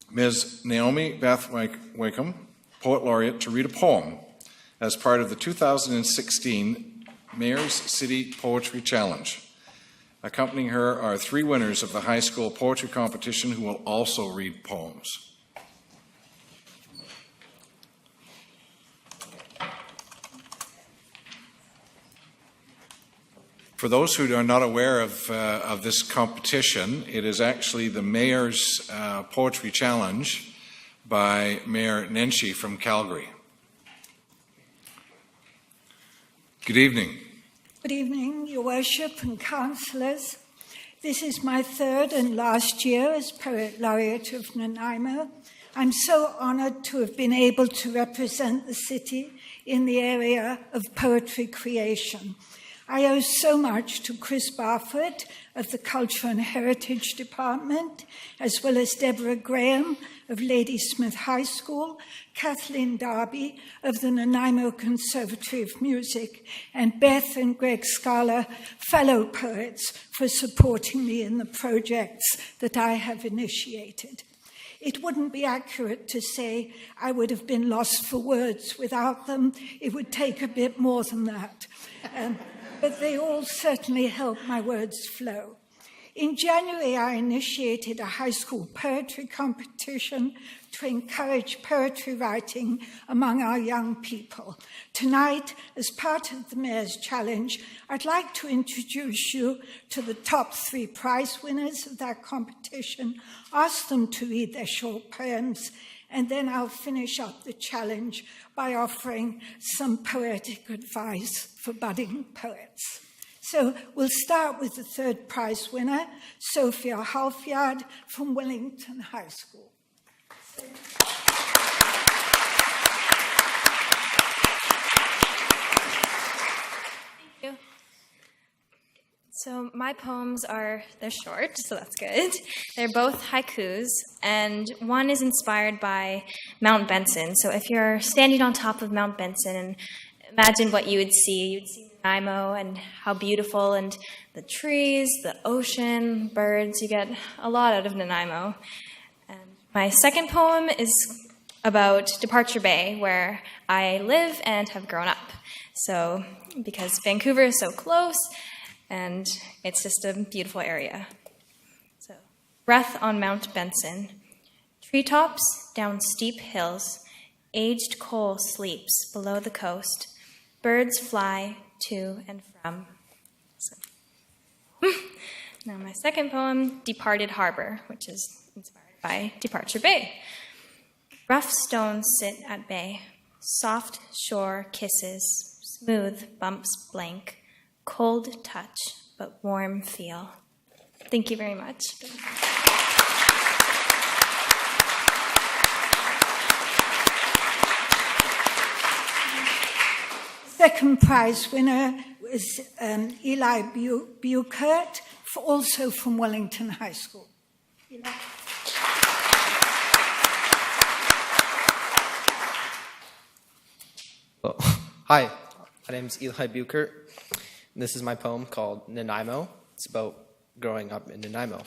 Ms. Naomi Beth Wakan, Poet Laureate, to read a poem as part of the 2016 Mayor's City Poetry Challenge. Accompanying her are 3 winners of the high school poetry competition who will also read poems. For those who are not aware of this competition, it is actually the Mayor's Poetry Challenge by Mayor Nenshi from Calgary. Good evening. Good evening, Your Worship and councillors. This is my 3rd and last year as Poet Laureate of Nanaimo. I'm so honoured to have been able to represent the city in the area of poetry creation. I owe so much to Chris Barfoot of the Culture and Heritage Department, as well as Deborah Graham of Ladysmith High School, Kathleen Darby of the Nanaimo Conservatory of Music, and Beth and Greg Scala, fellow poets, for supporting me in the projects that I have initiated. It wouldn't be accurate to say I would have been lost for words without them. It would take a bit more than that. But they all certainly help my words flow. In January, I initiated a high school poetry competition to encourage poetry writing among our young people. Tonight, as part of the Mayor's Challenge, I'd like to introduce you to the top 3 prize winners of that competition, ask them to read their short poems, and then I'll finish up the challenge by offering some poetic advice for budding poets. So we'll start with the 3rd prize winner, Sophia Halfyard from Wellington High School. Thank you. So my poems they're short, so that's good. They're both haikus, and one is inspired by Mount Benson. So if you're standing on top of Mount Benson and imagine what you would see. You'd see Nanaimo and how beautiful, and the trees, the ocean, birds. You get a lot out of Nanaimo. And my second poem is about Departure Bay, where I live and have grown up. So because Vancouver is so close, and it's just a beautiful area. So, breath on Mount Benson. Treetops down steep hills. Aged coal sleeps below the coast. Birds fly to and from. So. Now my second poem, Departed Harbor, which is inspired by Departure Bay. Rough stones sit at bay. Soft shore kisses. Smooth bumps blank. Cold touch, but warm feel. Thank you very much. Second prize winner was Eli Buchert, also from Wellington High School. Eli. Hello. Hi, my name is Eli Buchert. This is my poem called Nanaimo. It's about growing up in Nanaimo.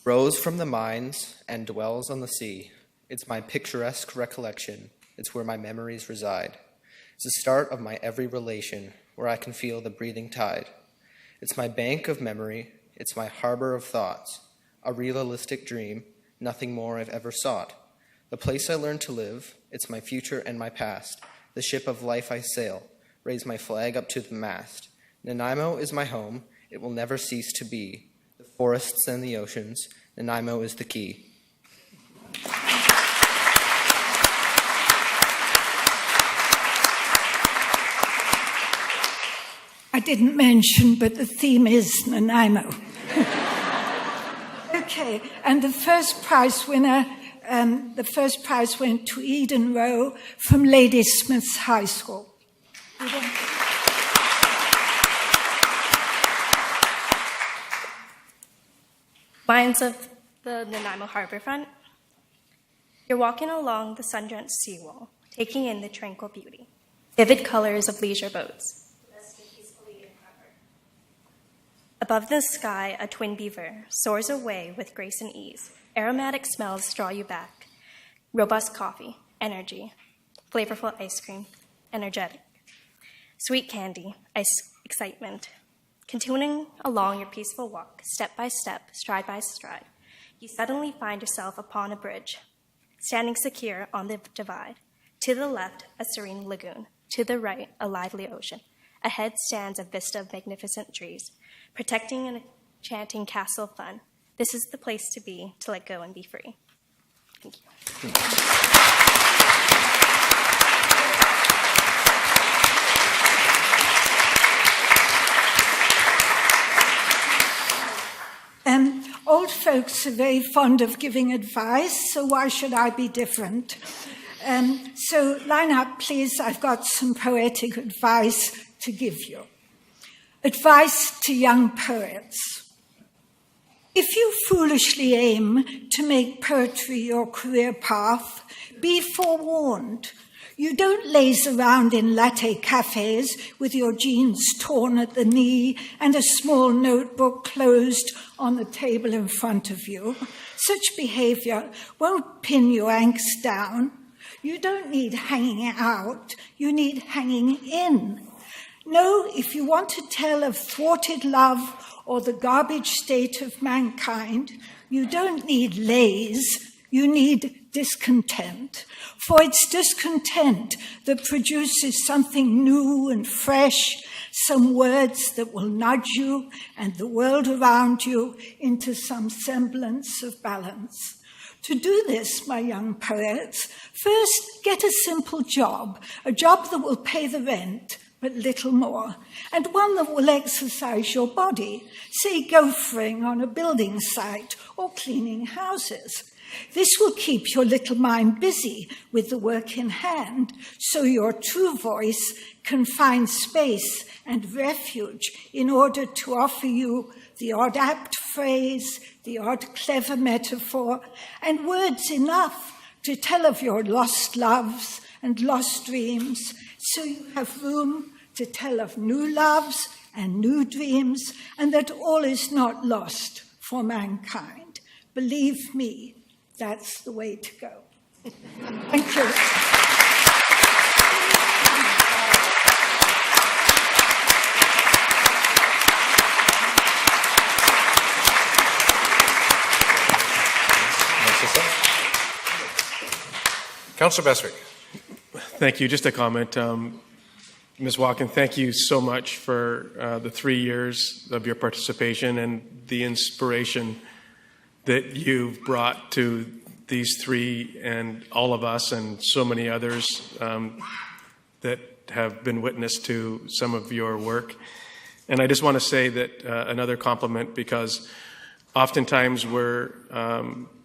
Rose from the mines and dwells on the sea. It's my picturesque recollection. It's where my memories reside. It's the start of my every relation, where I can feel the breathing tide. It's my bank of memory. It's my harbor of thoughts. A realistic dream, nothing more I've ever sought. The place I learned to live. It's my future and my past. The ship of life I sail. Raise my flag up to the mast. Nanaimo is my home. It will never cease to be. The forests and the oceans. Nanaimo is the key. I didn't mention, but the theme is Nanaimo. Okay, and the first prize winner went to Eden Rowe from Ladysmith High School. Lines of the Nanaimo Harborfront. You're walking along the sun-drenched seawall, taking in the tranquil beauty. Vivid colors of leisure boats. Above the sky, a twin beaver soars away with grace and ease. Aromatic smells draw you back. Robust coffee, energy, flavorful ice cream, energetic. Sweet candy, excitement. Continuing along your peaceful walk, step by step, stride by stride, you suddenly find yourself upon a bridge, standing secure on the divide. To the left, a serene lagoon. To the right, a lively ocean. Ahead stands a vista of magnificent trees, protecting and enchanting castle fun. This is the place to be, to let go and be free. Thank you. Old folks are very fond of giving advice, so why should I be different? So line up, please. I've got some poetic advice to give you. Advice to young poets. If you foolishly aim to make poetry your career path, be forewarned. You don't laze around in latte cafes with your jeans torn at the knee and a small notebook closed on the table in front of you. Such behavior won't pin your angst down. You don't need hanging out, you need hanging in. No, if you want to tell of thwarted love or the garbage state of mankind, you don't need lays, you need discontent. For it's discontent that produces something new and fresh, some words that will nudge you and the world around you into some semblance of balance. To do this, my young poets, first get a simple job, a job that will pay the rent, but little more, and one that will exercise your body, say gophering on a building site or cleaning houses. This will keep your little mind busy with the work in hand, so your true voice can find space and refuge in order to offer you the odd apt phrase, the odd clever metaphor, and words enough to tell of your lost loves and lost dreams, so you have room to tell of new loves and new dreams, and that all is not lost for mankind. Believe me, that's the way to go. Thank you. Councillor Beswick. Thank you. Just a comment. Ms. Wakan, thank you so much for the 3 years of your participation and the inspiration that you've brought to these three and all of us and so many others that have been witness to some of your work. And I just want to say that another compliment, because oftentimes we're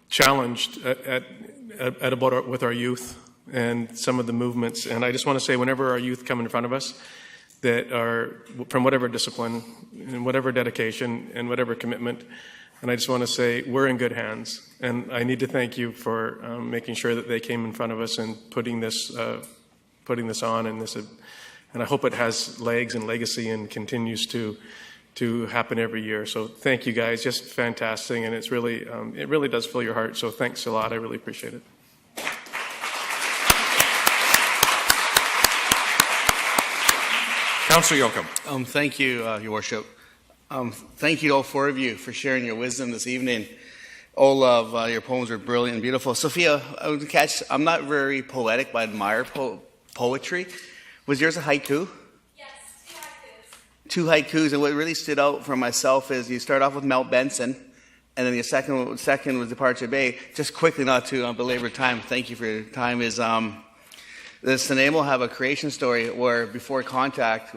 challenged with our youth and some of the movements. And I just want to say, whenever our youth come in front of us that are from whatever discipline and whatever dedication and whatever commitment, and I just want to say we're in good hands. And I need to thank you for making sure that they came in front of us and putting this on, and I hope it has legs and legacy and continues to happen every year. So thank you guys, just fantastic, and it really does fill your heart. So thanks a lot. I really appreciate it. Councillor Yoakum. Thank you, Your Worship. Thank you, all four of you, for sharing your wisdom this evening. All of your poems were brilliant and beautiful. Sophia, I'm not very poetic, but I admire poetry. Was yours a haiku? Yes, 2 haikus, and what really stood out for myself is you start off with Mount Benson, and then your second was Departure Bay. Just quickly, not to belabor time, thank you for your time, is the Nanaimo have a creation story where before contact,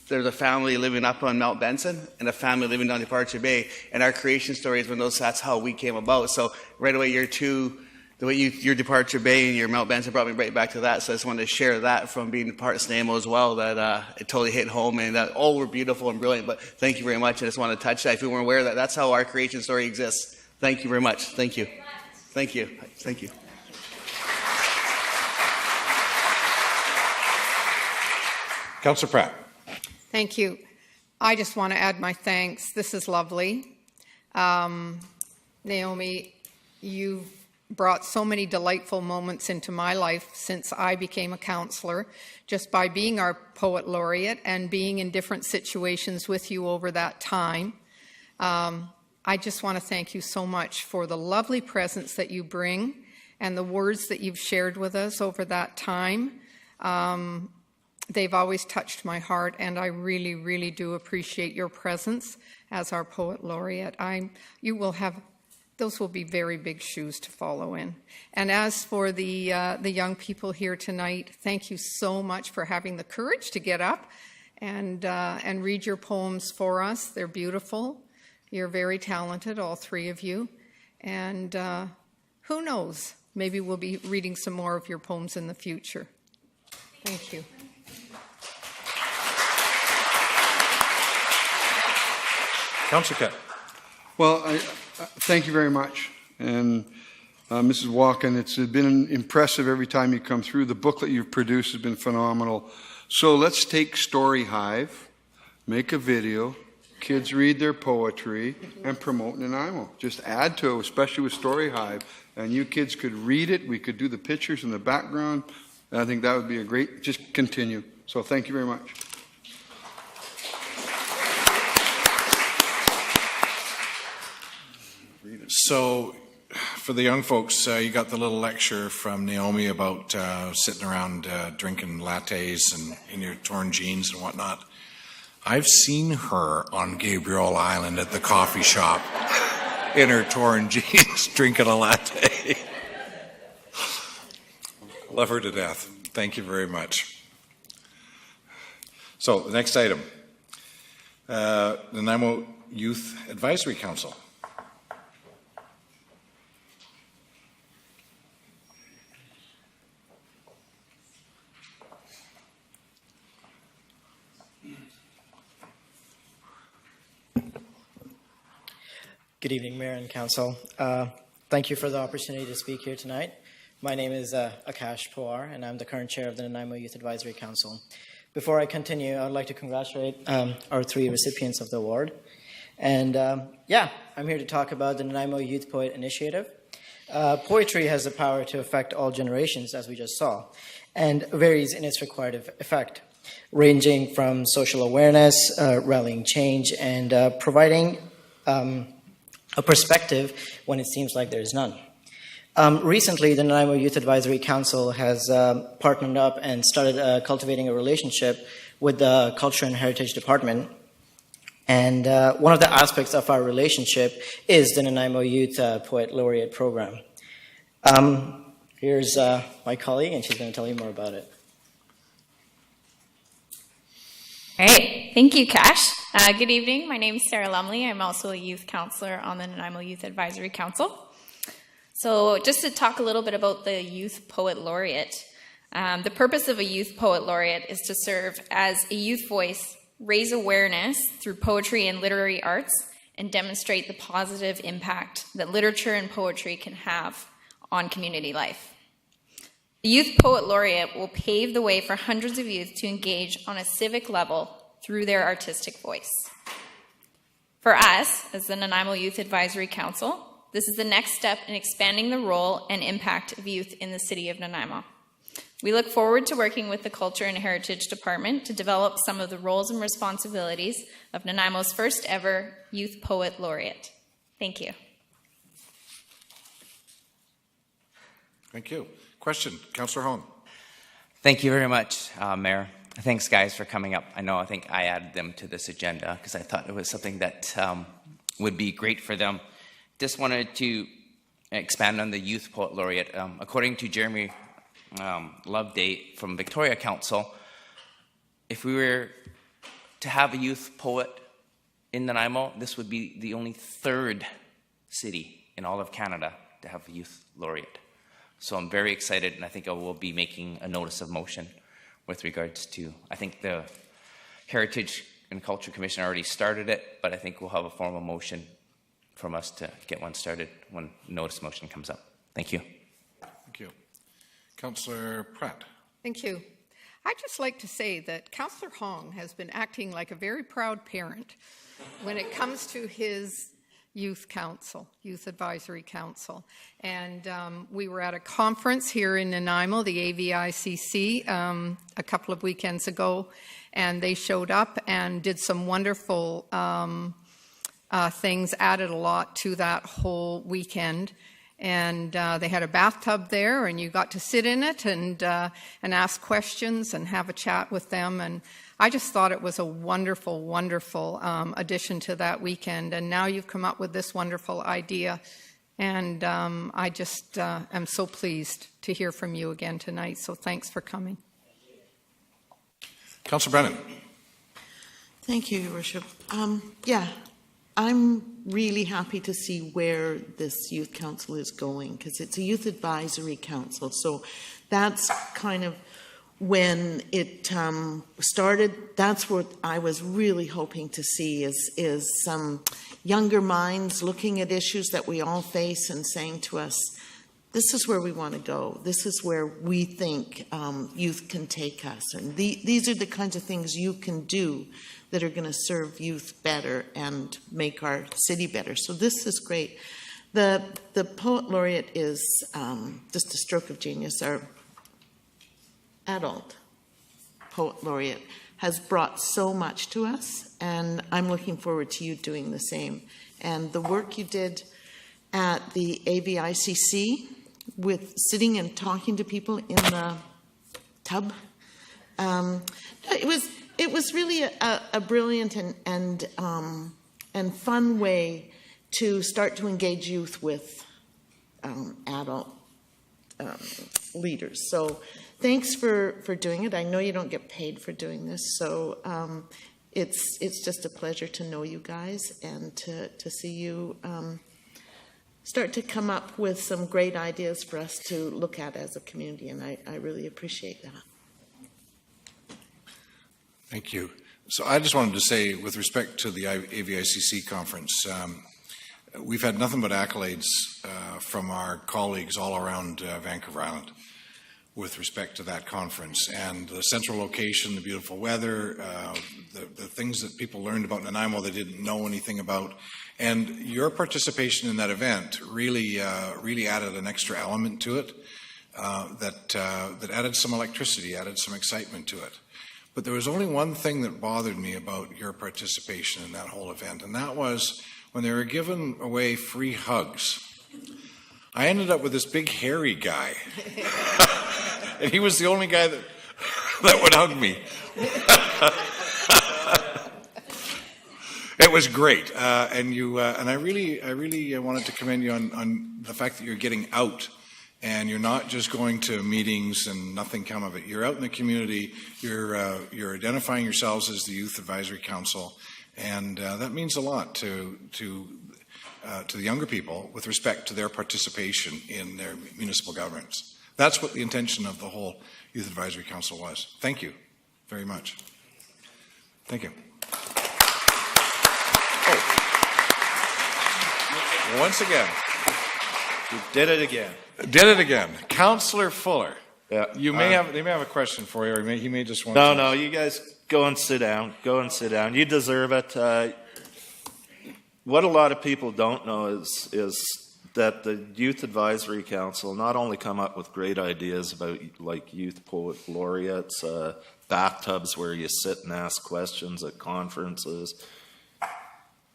there's a family living up on Mount Benson and a family living down Departure Bay, and our creation story is that's how we came about. So right away, your Departure Bay and your Mount Benson brought me right back to that. So I just wanted to share that from being part of Nanaimo as well, that it totally hit home, and that all were beautiful and brilliant. But thank you very much. I just want to touch that. If you weren't aware of that, that's how our creation story exists. Thank you very much. Thank you. Thank you. Thank you. Councillor Pratt. Thank you. I just want to add my thanks. This is lovely. Naomi, you've brought so many delightful moments into my life since I became a counselor, just by being our Poet Laureate and being in different situations with you over that time. I just want to thank you so much for the lovely presence that you bring and the words that you've shared with us over that time. They've always touched my heart, and I really, really do appreciate your presence as our Poet Laureate. Those will be very big shoes to follow in. And as for the young people here tonight, thank you so much for having the courage to get up and read your poems for us. They're beautiful. You're very talented, all three of you. And who knows, maybe we'll be reading some more of your poems in the future. Thank you. Councillor Kett. Well, thank you very much. And Mrs. Wakan, it's been impressive every time you come through. The booklet you've produced has been phenomenal. So let's take Story Hive, make a video, kids read their poetry, and promote Nanaimo. Just add to it, especially with Story Hive. And you kids could read it. We could do the pictures in the background. And I think that would be a great, just continue. So thank you very much. So, for the young folks, you got the little lecture from Naomi about sitting around drinking lattes and in your torn jeans and whatnot. I've seen her on Gabriel Island at the coffee shop in her torn jeans drinking a latte. Love her to death. Thank you very much. So, the next item, the Nanaimo Youth Advisory Council. Good evening, Mayor and Council. Thank you for the opportunity to speak here tonight. My name is Akash Pawar, and I'm the current chair of the Nanaimo Youth Advisory Council. Before I continue, I would like to congratulate our three recipients of the award. And I'm here to talk about the Nanaimo Youth Poet Initiative. Poetry has the power to affect all generations, as we just saw, and varies in its required effect, ranging from social awareness, rallying change, and providing a perspective when it seems like there is none. Recently, the Nanaimo Youth Advisory Council has partnered up and started cultivating a relationship with the Culture and Heritage Department. And one of the aspects of our relationship is the Nanaimo Youth Poet Laureate Program. Here's my colleague, and she's going to tell you more about it. All right, thank you, Cash. Good evening. My name is Sarah Lumley. I'm also a youth counselor on the Nanaimo Youth Advisory Council. So just to talk a little bit about the Youth Poet Laureate. The purpose of a Youth Poet Laureate is to serve as a youth voice, raise awareness through poetry and literary arts, and demonstrate the positive impact that literature and poetry can have on community life. The Youth Poet Laureate will pave the way for hundreds of youth to engage on a civic level through their artistic voice. For us, as the Nanaimo Youth Advisory Council, this is the next step in expanding the role and impact of youth in the city of Nanaimo. We look forward to working with the Culture and Heritage Department to develop some of the roles and responsibilities of Nanaimo's first ever Youth Poet Laureate. Thank you. Thank you. Question, Councillor Hone. Thank you very much, Mayor. Thanks, guys, for coming up. I think I added them to this agenda because I thought it was something that would be great for them. Just wanted to expand on the Youth Poet Laureate. According to Jeremy Loveday from Victoria Council, if we were to have a youth poet in Nanaimo, this would be the only third city in all of Canada to have a youth laureate. So I'm very excited, and I think I will be making a notice of motion with regards to, I think the Heritage and Culture Commission already started it, but I think we'll have a formal motion from us to get one started when notice motion comes up. Thank you. Thank you. Councillor Pratt. Thank you. I'd just like to say that Councillor Hong has been acting like a very proud parent when it comes to his youth council, youth advisory council. And we were at a conference here in Nanaimo, the AVICC, a couple of weekends ago, and they showed up and did some wonderful things, added a lot to that whole weekend. And they had a bathtub there, and you got to sit in it and ask questions and have a chat with them. And I just thought it was a wonderful, wonderful addition to that weekend. And now you've come up with this wonderful idea. And I just am so pleased to hear from you again tonight. So thanks for coming. Councillor Brennan. Thank you, Your Worship. I'm really happy to see where this youth council is going, because it's a youth advisory council. So that's kind of when it started. That's what I was really hoping to see is some younger minds looking at issues that we all face and saying to us, this is where we want to go. This is where we think youth can take us. And these are the kinds of things you can do that are going to serve youth better and make our city better. So this is great. The Poet Laureate is just a stroke of genius. Our adult Poet Laureate has brought so much to us, and I'm looking forward to you doing the same. And the work you did at the AVICC with sitting and talking to people in the tub, it was really a brilliant and fun way to start to engage youth with adult leaders. So thanks for doing it. I know you don't get paid for doing this, so it's just a pleasure to know you guys and to see you start to come up with some great ideas for us to look at as a community, and I really appreciate that. Thank you. So I just wanted to say, with respect to the AVICC conference, we've had nothing but accolades from our colleagues all around Vancouver Island with respect to that conference. And the central location, the beautiful weather, the things that people learned about Nanaimo they didn't know anything about. And your participation in that event really added an extra element to it that added some electricity, added some excitement to it. But there was only one thing that bothered me about your participation in that whole event, and that was when they were giving away free hugs. I ended up with this big hairy guy, and he was the only guy that would hug me. It was great, and I really wanted to commend you on the fact that you're getting out. And you're not just going to meetings and nothing come of it. You're out in the community. You're identifying yourselves as the Youth Advisory Council, and that means a lot to the younger people with respect to their participation in their municipal governments. That's what the intention of the whole Youth Advisory Council was. Thank you very much. Thank you. Oh. Once again. You did it again. Did it again. Councillor Fuller. Yeah. They may have a question for you, or he may just want to... No, you guys go and sit down. Go and sit down. You deserve it. What a lot of people don't know is that the Youth Advisory Council not only come up with great ideas about like youth poet laureates, bathtubs where you sit and ask questions at conferences.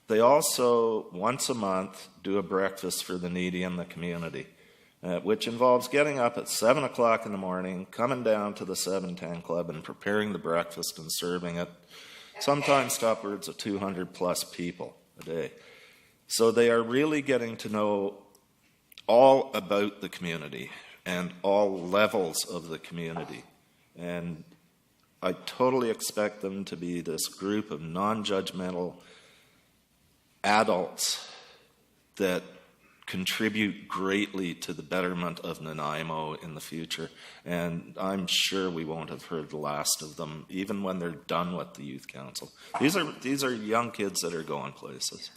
They also, once a month, do a breakfast for the needy in the community, which involves getting up at 7 o'clock in the morning, coming down to the 710 Club and preparing the breakfast and serving it, sometimes to upwards of 200 plus people a day. So they are really getting to know all about the community and all levels of the community. And I totally expect them to be this group of non-judgmental adults that contribute greatly to the betterment of Nanaimo in the future. And I'm sure we won't have heard the last of them, even when they're done with the Youth Council. These are young kids that are going places.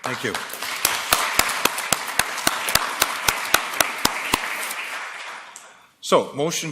Thank you. So, motion